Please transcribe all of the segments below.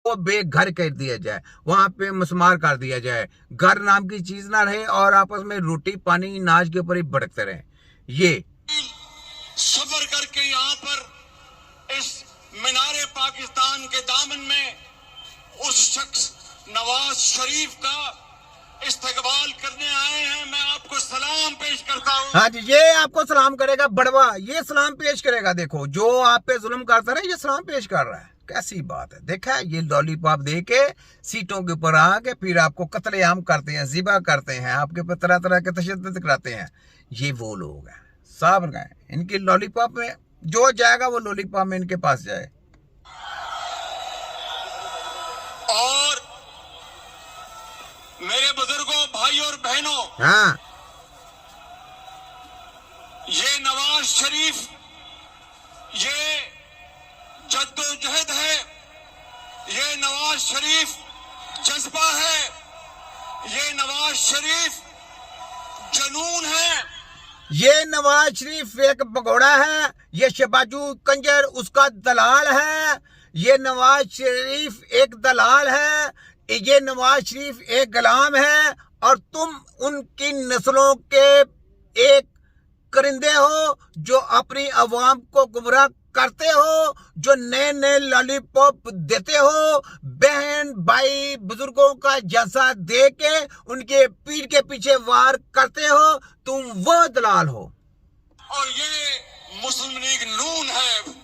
को बेघर कर दिया जाए, वहां पे मसमार कर दिया जाए, घर नाम की चीज ना रहे और आपस में रोटी पानी नाज के ऊपर ही भड़कते रहे। ये सफर करके यहाँ पर इस मीनारे पाकिस्तान के दामन में उस शख्स नवाज शरीफ का इस्तकबाल करने आए हैं। मैं आपको सलाम पेश करता हूँ। हाँ जी, ये आपको सलाम करेगा बड़वा, ये सलाम पेश करेगा। देखो जो आप पे जुल्म करता रहे, ये सलाम पेश कर रहा है। कैसी बात है, देखा है? ये लॉलीपॉप दे के सीटों के ऊपर आके फिर आपको कत्लेआम करते हैं, जिबा करते हैं, आपके ऊपर तरह तरह के तशद्दुद कराते हैं। ये वो लोग हैं, साफ गए इनकी लॉलीपॉप में जो जाएगा वो लॉलीपॉप में इनके पास जाए। और मेरे बुजुर्गों, भाई और बहनों, हाँ, ये नवाज शरीफ, ये जद्दोजहद है, ये नवाज शरीफ जज्बा है, ये नवाज शरीफ जुनून है, ये नवाज शरीफ एक भगोड़ा है, ये शहबाजू कंजर उसका दलाल है, ये नवाज शरीफ एक दलाल है, ये नवाज शरीफ एक गुलाम है, और तुम उनकी नस्लों के एक करिंदे हो जो अपनी अवाम को गुमराह करते हो, जो नए नए लॉलीपॉप देते हो, बहन भाई बुजुर्गों का जैसा दे के उनके पीठ के पीछे वार करते हो। तुम वो दलाल हो। और ये मुस्लिम लीग नून है।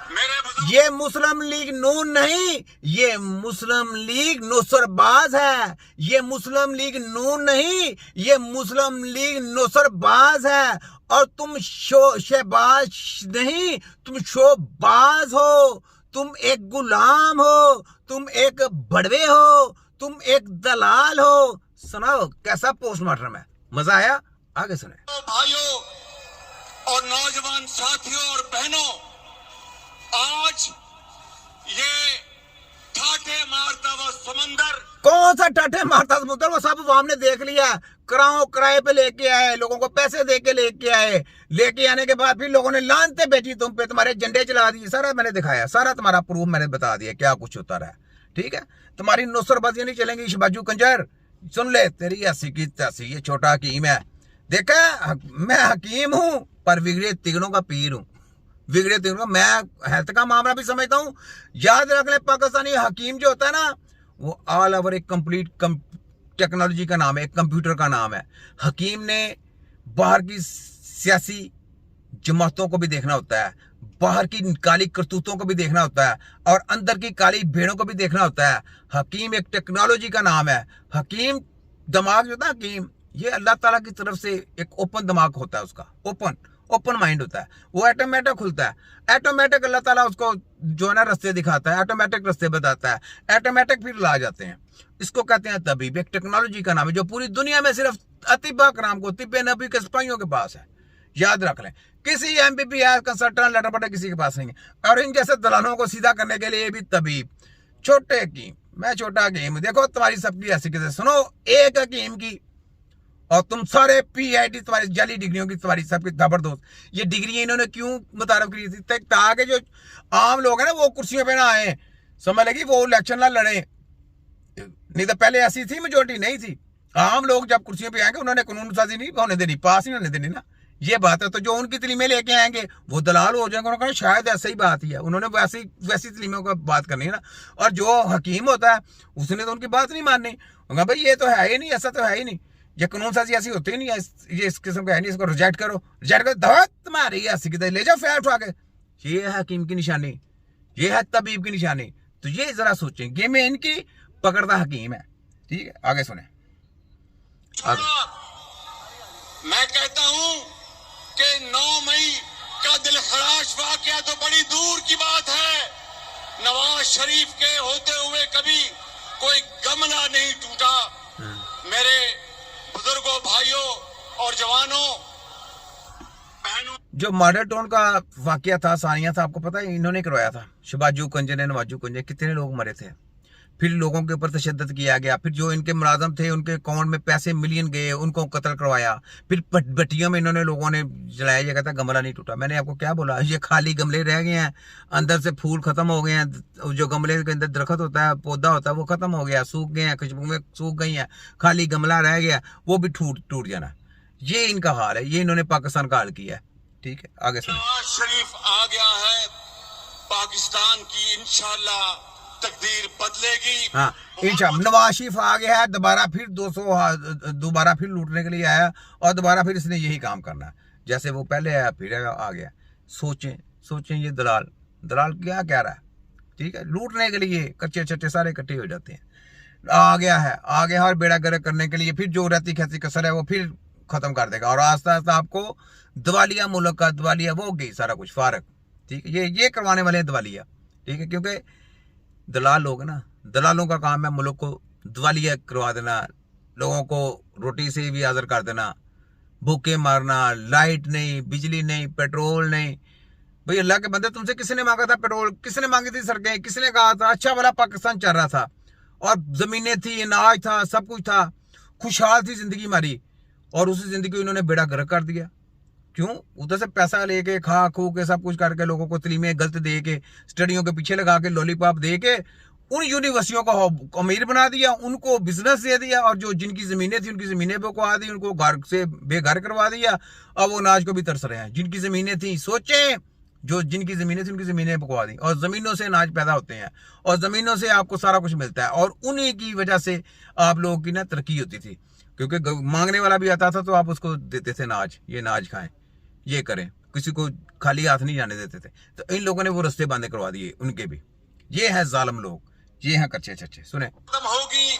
मेरे बुजुर्ग, ये मुस्लिम लीग नून नहीं, ये मुस्लिम लीग नुसरबाज है। ये मुस्लिम लीग नून नहीं, ये मुस्लिम लीग नुसरबाज है। और तुम शहबाज नहीं, तुम शोबाज हो, तुम एक गुलाम हो, तुम एक बड़वे हो, तुम एक दलाल हो। सुनाओ कैसा पोस्टमार्टम है, मजा आया? आगे सुने। भाइयों और नौजवान साथियों और बहनों, आज ये ठाठे मारता हुआ समंदर, कौन सा ठाठे मारता समुद्र, वो सब हमने देख लिया। किराए पे लेके आए, लोगों को पैसे दे के लेके आए, लेके आने के बाद फिर लोगों ने लानते बेची तुम पे, तुम्हारे झंडे चला दिए, सारा मैंने दिखाया, सारा तुम्हारा प्रूफ मैंने बता दिया क्या कुछ होता रहा। ठीक है, तुम्हारी नुसरबाजियां नहीं चलेंगी। शहबाजू कंजर सुन ले, तेरी ऐसी की तैसी, ये छोटा हकीम है। देखा, मैं हकीम हूं पर बिगड़े तिगड़ों का पीर हूं। बिगड़े तिगड़ों, मैं हेल्थ का मामला भी समझता हूं। याद रख ले, पाकिस्तानी हकीम जो होता है ना, वो ऑल ओवर एक कंप्लीट टेक्नोलॉजी का नाम है, एक कंप्यूटर का नाम है। हकीम ने बाहर की सियासी जमातों को भी देखना होता है, बाहर की काली करतूतों को भी देखना होता है, और अंदर की काली भेड़ों को भी देखना होता है। हकीम एक टेक्नोलॉजी का नाम है। हकीम दिमाग जो था, हकीम ये अल्लाह ताला की तरफ से एक ओपन दिमाग होता है, उसका ओपन माइंड होता है। वो ऑटोमेटिक खुलता है, ऑटोमेटिक अल्लाह ताला उसको जो है ना रास्ते दिखाता है, ऑटोमेटिक रास्ते बताता है, ऑटोमेटिक फिर ला जाते हैं। इसको कहते हैं तबीब, एक टेक्नोलॉजी का नाम है जो पूरी दुनिया में सिर्फ अतिबा कराम को, तिब्बे नबी के सिपाहियों के पास है। याद रख लें, किसी MBBS कंसल्टेंट लेटर पटा किसी के पास नहीं है। और इन जैसे दलालों को सीधा करने के लिए भी तबीब, छोटे हकीम, मैं छोटा हकीम। देखो तुम्हारी सबकी ऐसी कैसे, सुनो, एक हकीम की और तुम सारे PhD तुम्हारी जाली डिग्रियों की, तुम्हारी सबकी जबरदस्त। ये डिग्री इन्होंने क्यों मुतारफ की थी? ताकि जो आम लोग हैं ना वो कुर्सियों पे ना आए, समझ लगी, वो इलेक्शन ना लड़े। नहीं तो पहले ऐसी थी, मेजोरिटी नहीं थी। आम लोग जब कुर्सियों पे आएंगे उन्होंने कानून साजी नहीं होने देनी, पास नहीं होने देनी ना, ये बात है। तो जो उनकी तलीमें लेके आएंगे वो दलाल हो जाएंगे। उन्होंने कहा शायद ऐसा ही बात ही है, उन्होंने वैसी तलीमों का बात करनी है ना। और जो हकीम होता है उसने तो उनकी बात नहीं माननी, भाई ये तो है ही नहीं, ऐसा तो है ही नहीं, ये कानून साजी ऐसी होती ही नहीं है, ये इस किस्म का है नहीं, इसको रिजेक्ट करो दवा तुम्हारी ऐसी की ले जाओ फैल उठा के। ये है हकीम की निशानी, ये है तबीब की निशानी। तो ये जरा सोचें, ये में इनकी पकड़ता हकीम है। ठीक है, आगे सुने। मैं कहता हूं कि 9 मई का दिलखराश वाकया तो बड़ी दूर की बात है। नवाज शरीफ के होते हुए कभी कोई गमला नहीं टूटा। मेरे बुजुर्गों, भाइयों और जवानों, बहनों, जो मॉडल टाउन का वाकया था, सानिया था, आपको पता है इन्होंने करवाया था। शहबाजू कंजर ने, नवाजू कंजर, कितने लोग मरे थे। फिर लोगों के ऊपर तशद्दुद किया गया, फिर जो इनके मुलाजम थे उनके अकाउंट में पैसे मिलियन गए, उनको कत्ल करवाया। फिर भट्टियों में इन्होंने लोगों ने जलाया, ये कहता गमला नहीं टूटा। मैंने आपको क्या बोला, ये खाली गमले रह गए हैं, अंदर से फूल खत्म हो गए हैं, जो गमले के अंदर दरख्त होता है, पौधा होता है, वो खत्म हो गया, सूख गए हैं, खुशबू में सूख गई हैं, खाली गमला रह गया, वो भी टूट जाना। ये इनका हाल है, ये इन्होंने पाकिस्तान का हाल किया है। ठीक है, आगे सुनो। नवाज शरीफ आ गया है, पाकिस्तान की इंशाल्लाह तकदीर बदलेगी। हाँ, इंशाल्लाह नवाज शरीफ आ गया है, दोबारा फिर 200 दोबारा फिर लूटने के लिए आया, और दोबारा फिर इसने यही काम करना है, जैसे वो पहले आया फिर आ गया। सोचें ये दलाल क्या कह रहा है। ठीक है, लूटने के लिए कच्चे छच्चे सारे इकट्ठे हो जाते हैं। आ गया और बेड़ा गर्क करने के लिए फिर जो रहती खैसी कसर है वो फिर खत्म कर देगा, और आस्ता आस्ता आपको दिवालिया मुल्क का दिवालिया वो गई सारा कुछ फारक। ठीक है, ये करवाने वाले हैं दिवालिया। ठीक है, क्योंकि दलाल लोग ना, दलालों का काम है मुल्क को दिवालिया करवा देना, लोगों को रोटी से भी हाजिर कर देना, भूखे मारना, लाइट नहीं, बिजली नहीं, पेट्रोल नहीं। भाई अल्लाह के बंदे, तुमसे किसने मांगा था पेट्रोल, किसने मांगी थी सड़कें, किसने कहा था अच्छा वाला पाकिस्तान चल रहा था, और जमीनें थी, अनाज था, सब कुछ था, खुशहाल थी जिंदगी हमारी, और उसी जिंदगी को इन्होंने बेड़ा गर्क कर दिया। क्यों? उधर से पैसा लेके खा खू के सब कुछ करके लोगों को तलीमें गलत दे के, स्टडियों के पीछे लगा के, लॉलीपॉप दे के उन यूनिवर्सिटियों को अमीर बना दिया, उनको बिजनेस दे दिया, और जो जिनकी जमीनें थी उनकी जमीनें बेकवा दी, उनको घर से बेघर करवा दिया। अब वो अनाज को भी तरस रहे हैं। जिनकी जमीनें थी, सोचें, जो जिनकी जमीनें थी उनकी जमीनें बकवा दी, और जमीनों से अनाज पैदा होते हैं, और जमीनों से आपको सारा कुछ मिलता है, और उन्हीं की वजह से आप लोगों की ना तरक्की होती थी। क्योंकि मांगने वाला भी आता था तो आप उसको देते थे अनाज, ये अनाज खाएं, ये करें, किसी को खाली हाथ नहीं जाने देते थे। तो इन लोगों ने वो रास्ते बंद करवा दिए उनके भी। ये है जालिम लोग, ये हैं कच्चे छच्चे। सुने, खत्म होगी